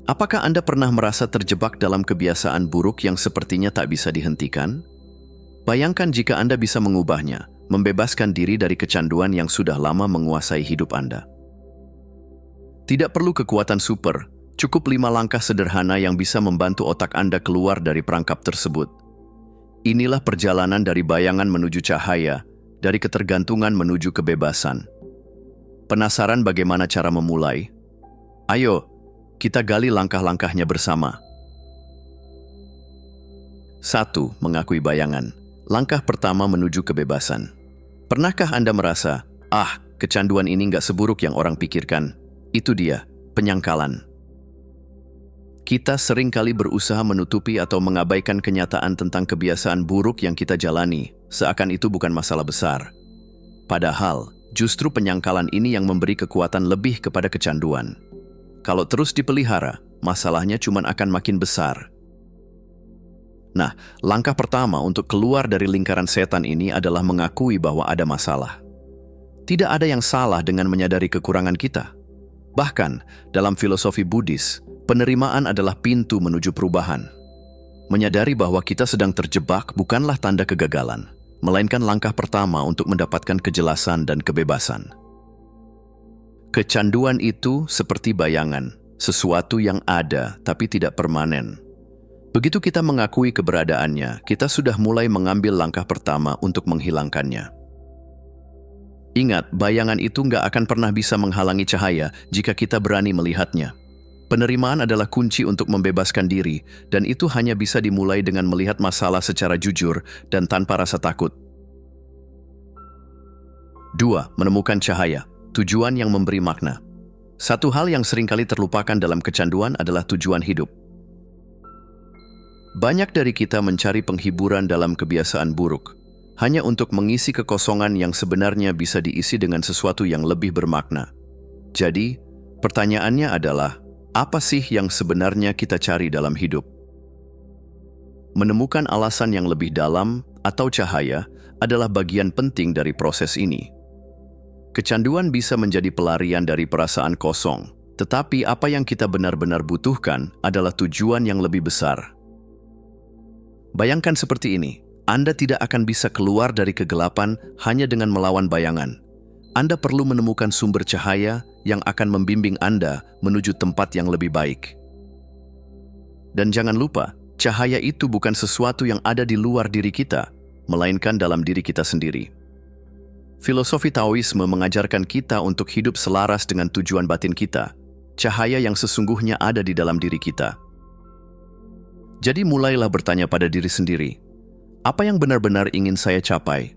Apakah Anda pernah merasa terjebak dalam kebiasaan buruk yang sepertinya tak bisa dihentikan? Bayangkan jika Anda bisa mengubahnya, membebaskan diri dari kecanduan yang sudah lama menguasai hidup Anda. Tidak perlu kekuatan super, cukup 5 langkah sederhana yang bisa membantu otak Anda keluar dari perangkap tersebut. Inilah perjalanan dari bayangan menuju cahaya, dari ketergantungan menuju kebebasan. Penasaran bagaimana cara memulai? Ayo, kita gali langkah-langkahnya bersama. 1. Mengakui bayangan. Langkah pertama menuju kebebasan. Pernahkah Anda merasa, kecanduan ini nggak seburuk yang orang pikirkan? Itu dia, penyangkalan. Kita sering kali berusaha menutupi atau mengabaikan kenyataan tentang kebiasaan buruk yang kita jalani, seakan itu bukan masalah besar. Padahal, justru penyangkalan ini yang memberi kekuatan lebih kepada kecanduan. Kalau terus dipelihara, masalahnya cuma akan makin besar. Nah, langkah pertama untuk keluar dari lingkaran setan ini adalah mengakui bahwa ada masalah. Tidak ada yang salah dengan menyadari kekurangan kita. Bahkan, dalam filosofi Buddhis, penerimaan adalah pintu menuju perubahan. Menyadari bahwa kita sedang terjebak bukanlah tanda kegagalan, melainkan langkah pertama untuk mendapatkan kejelasan dan kebebasan. Kecanduan itu seperti bayangan, sesuatu yang ada tapi tidak permanen. Begitu kita mengakui keberadaannya, kita sudah mulai mengambil langkah pertama untuk menghilangkannya. Ingat, bayangan itu nggak akan pernah bisa menghalangi cahaya jika kita berani melihatnya. Penerimaan adalah kunci untuk membebaskan diri, dan itu hanya bisa dimulai dengan melihat masalah secara jujur dan tanpa rasa takut. 2. Menemukan cahaya, tujuan yang memberi makna. Satu hal yang seringkali terlupakan dalam kecanduan adalah tujuan hidup. Banyak dari kita mencari penghiburan dalam kebiasaan buruk, hanya untuk mengisi kekosongan yang sebenarnya bisa diisi dengan sesuatu yang lebih bermakna. Jadi, pertanyaannya adalah, apa sih yang sebenarnya kita cari dalam hidup? Menemukan alasan yang lebih dalam atau cahaya adalah bagian penting dari proses ini. Kecanduan bisa menjadi pelarian dari perasaan kosong, tetapi apa yang kita benar-benar butuhkan adalah tujuan yang lebih besar. Bayangkan seperti ini. Anda tidak akan bisa keluar dari kegelapan hanya dengan melawan bayangan. Anda perlu menemukan sumber cahaya yang akan membimbing Anda menuju tempat yang lebih baik. Dan jangan lupa, cahaya itu bukan sesuatu yang ada di luar diri kita, melainkan dalam diri kita sendiri. Filosofi Taoisme mengajarkan kita untuk hidup selaras dengan tujuan batin kita, cahaya yang sesungguhnya ada di dalam diri kita. Jadi mulailah bertanya pada diri sendiri, apa yang benar-benar ingin saya capai?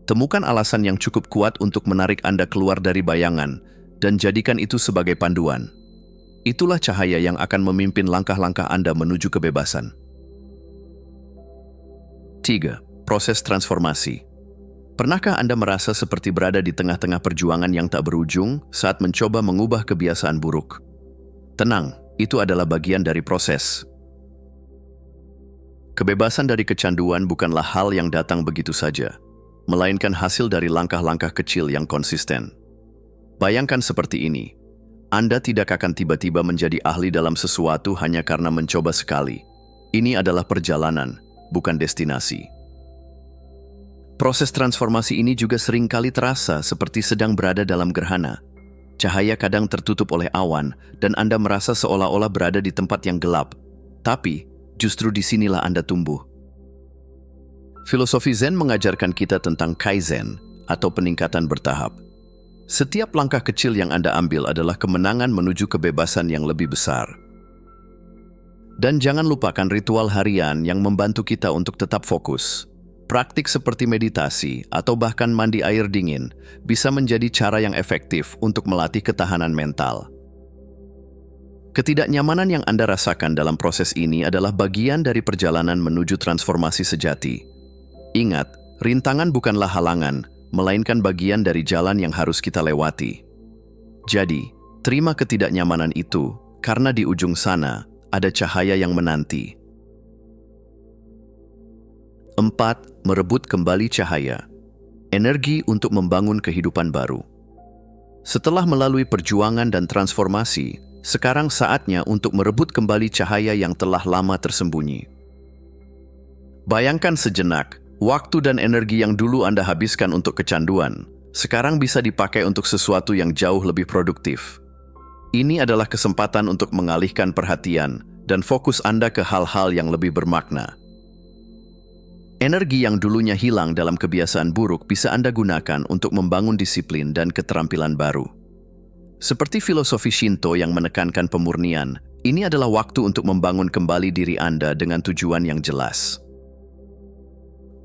Temukan alasan yang cukup kuat untuk menarik Anda keluar dari bayangan dan jadikan itu sebagai panduan. Itulah cahaya yang akan memimpin langkah-langkah Anda menuju kebebasan. 3. Proses transformasi. Pernahkah Anda merasa seperti berada di tengah-tengah perjuangan yang tak berujung saat mencoba mengubah kebiasaan buruk? Tenang, itu adalah bagian dari proses. Kebebasan dari kecanduan bukanlah hal yang datang begitu saja, melainkan hasil dari langkah-langkah kecil yang konsisten. Bayangkan seperti ini, Anda tidak akan tiba-tiba menjadi ahli dalam sesuatu hanya karena mencoba sekali. Ini adalah perjalanan, bukan destinasi. Proses transformasi ini juga seringkali terasa seperti sedang berada dalam gerhana. Cahaya kadang tertutup oleh awan, dan Anda merasa seolah-olah berada di tempat yang gelap. Tapi, justru disinilah Anda tumbuh. Filosofi Zen mengajarkan kita tentang Kaizen atau peningkatan bertahap. Setiap langkah kecil yang Anda ambil adalah kemenangan menuju kebebasan yang lebih besar. Dan jangan lupakan ritual harian yang membantu kita untuk tetap fokus. Praktik seperti meditasi atau bahkan mandi air dingin bisa menjadi cara yang efektif untuk melatih ketahanan mental. Ketidaknyamanan yang Anda rasakan dalam proses ini adalah bagian dari perjalanan menuju transformasi sejati. Ingat, rintangan bukanlah halangan, melainkan bagian dari jalan yang harus kita lewati. Jadi, terima ketidaknyamanan itu, karena di ujung sana ada cahaya yang menanti. 4. Merebut kembali cahaya. Energi untuk membangun kehidupan baru. Setelah melalui perjuangan dan transformasi, sekarang saatnya untuk merebut kembali cahaya yang telah lama tersembunyi. Bayangkan sejenak, waktu dan energi yang dulu Anda habiskan untuk kecanduan, sekarang bisa dipakai untuk sesuatu yang jauh lebih produktif. Ini adalah kesempatan untuk mengalihkan perhatian dan fokus Anda ke hal-hal yang lebih bermakna. Energi yang dulunya hilang dalam kebiasaan buruk bisa Anda gunakan untuk membangun disiplin dan keterampilan baru. Seperti filosofi Shinto yang menekankan pemurnian, ini adalah waktu untuk membangun kembali diri Anda dengan tujuan yang jelas.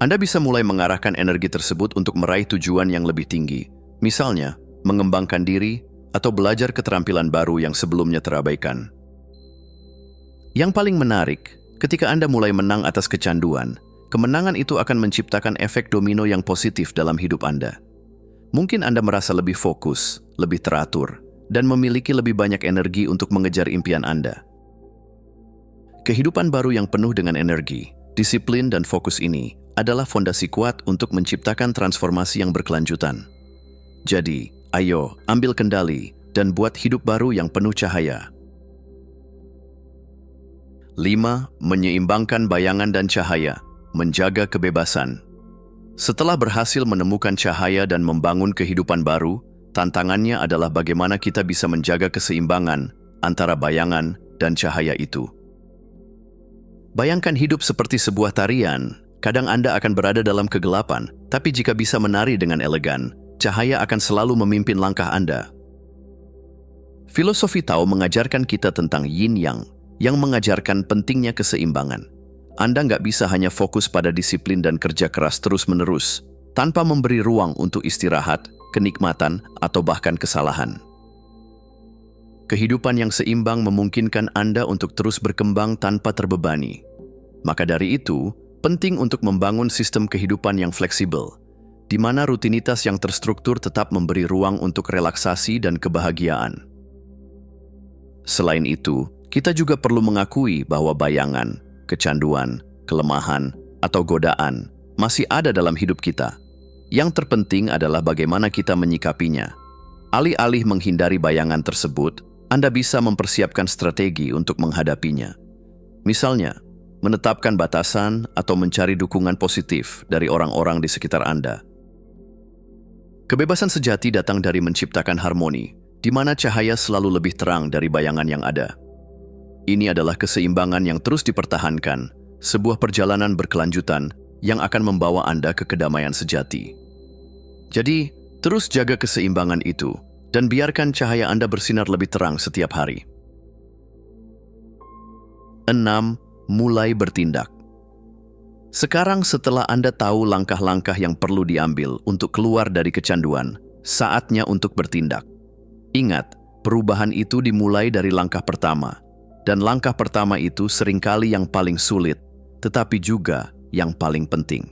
Anda bisa mulai mengarahkan energi tersebut untuk meraih tujuan yang lebih tinggi, misalnya mengembangkan diri atau belajar keterampilan baru yang sebelumnya terabaikan. Yang paling menarik, ketika Anda mulai menang atas kecanduan, kemenangan itu akan menciptakan efek domino yang positif dalam hidup Anda. Mungkin Anda merasa lebih fokus, lebih teratur, dan memiliki lebih banyak energi untuk mengejar impian Anda. Kehidupan baru yang penuh dengan energi, disiplin, dan fokus ini adalah fondasi kuat untuk menciptakan transformasi yang berkelanjutan. Jadi, ayo ambil kendali dan buat hidup baru yang penuh cahaya. 5. Menyeimbangkan bayangan dan cahaya, menjaga kebebasan. Setelah berhasil menemukan cahaya dan membangun kehidupan baru, tantangannya adalah bagaimana kita bisa menjaga keseimbangan antara bayangan dan cahaya itu. Bayangkan hidup seperti sebuah tarian. Kadang Anda akan berada dalam kegelapan, tapi jika bisa menari dengan elegan, cahaya akan selalu memimpin langkah Anda. Filosofi Tao mengajarkan kita tentang yin-yang, yang mengajarkan pentingnya keseimbangan. Anda nggak bisa hanya fokus pada disiplin dan kerja keras terus-menerus, tanpa memberi ruang untuk istirahat, kenikmatan, atau bahkan kesalahan. Kehidupan yang seimbang memungkinkan Anda untuk terus berkembang tanpa terbebani. Maka dari itu, penting untuk membangun sistem kehidupan yang fleksibel, di mana rutinitas yang terstruktur tetap memberi ruang untuk relaksasi dan kebahagiaan. Selain itu, kita juga perlu mengakui bahwa bayangan, kecanduan, kelemahan, atau godaan masih ada dalam hidup kita. Yang terpenting adalah bagaimana kita menyikapinya. Alih-alih menghindari bayangan tersebut, Anda bisa mempersiapkan strategi untuk menghadapinya. Misalnya, menetapkan batasan atau mencari dukungan positif dari orang-orang di sekitar Anda. Kebebasan sejati datang dari menciptakan harmoni, di mana cahaya selalu lebih terang dari bayangan yang ada. Ini adalah keseimbangan yang terus dipertahankan, sebuah perjalanan berkelanjutan yang akan membawa Anda ke kedamaian sejati. Jadi, terus jaga keseimbangan itu, dan biarkan cahaya Anda bersinar lebih terang setiap hari. 6. Mulai bertindak. Sekarang setelah Anda tahu langkah-langkah yang perlu diambil untuk keluar dari kecanduan, saatnya untuk bertindak. Ingat, perubahan itu dimulai dari langkah pertama, dan langkah pertama itu seringkali yang paling sulit, tetapi juga yang paling penting.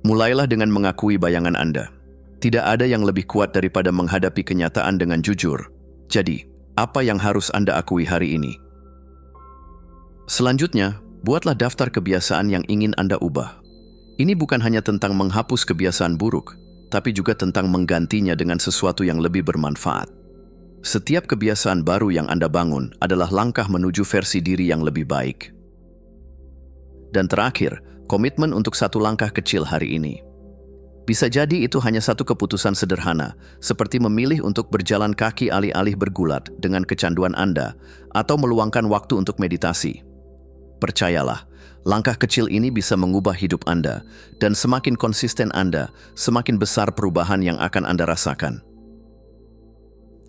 Mulailah dengan mengakui bayangan Anda. Tidak ada yang lebih kuat daripada menghadapi kenyataan dengan jujur. Jadi, apa yang harus Anda akui hari ini? Selanjutnya, buatlah daftar kebiasaan yang ingin Anda ubah. Ini bukan hanya tentang menghapus kebiasaan buruk, tapi juga tentang menggantinya dengan sesuatu yang lebih bermanfaat. Setiap kebiasaan baru yang Anda bangun adalah langkah menuju versi diri yang lebih baik. Dan terakhir, komitmen untuk satu langkah kecil hari ini. Bisa jadi itu hanya satu keputusan sederhana, seperti memilih untuk berjalan kaki alih-alih bergulat dengan kecanduan Anda, atau meluangkan waktu untuk meditasi. Percayalah, langkah kecil ini bisa mengubah hidup Anda, dan semakin konsisten Anda, semakin besar perubahan yang akan Anda rasakan.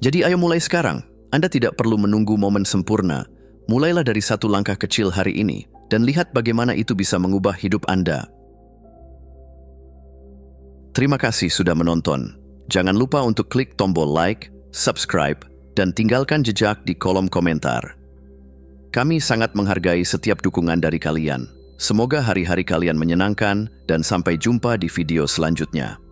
Jadi ayo mulai sekarang. Anda tidak perlu menunggu momen sempurna. Mulailah dari satu langkah kecil hari ini, dan lihat bagaimana itu bisa mengubah hidup Anda. Terima kasih sudah menonton. Jangan lupa untuk klik tombol like, subscribe, dan tinggalkan jejak di kolom komentar. Kami sangat menghargai setiap dukungan dari kalian. Semoga hari-hari kalian menyenangkan, dan sampai jumpa di video selanjutnya.